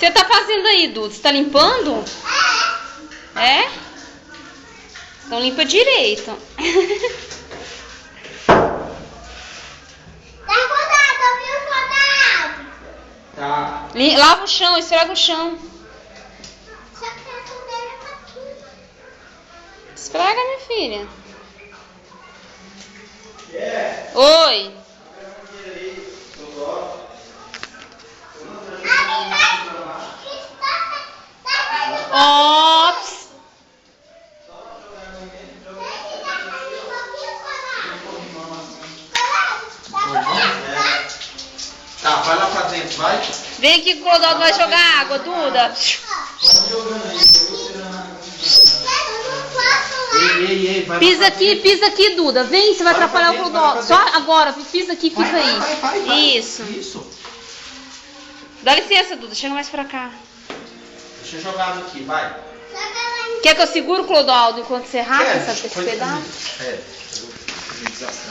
você tá fazendo aí, Duda? Você tá limpando? É? Então limpa direito. Tá rodado, viu, rodado? Tá. Lava o chão, esfrega o chão. Só que essa dele tá aqui. Esfrega, minha filha. Oi. Ops. Tá, vai lá pra dentro, vai. Vem aqui que o Clodoaldo vai jogar água, Duda. Ei, vai. Pisa aqui, Duda. Vem, você vai Vai atrapalhar o pra dentro, Clodoaldo. vai pra Só agora, pisa aqui, pisa aí. Vai. Isso. Isso. Dá licença, Duda. Chega mais pra cá. Deixa eu jogar aqui, vai. Quer que eu segure o Clodoaldo enquanto você raspa esse põe pedaço? comigo. É. Eu vou desastrar.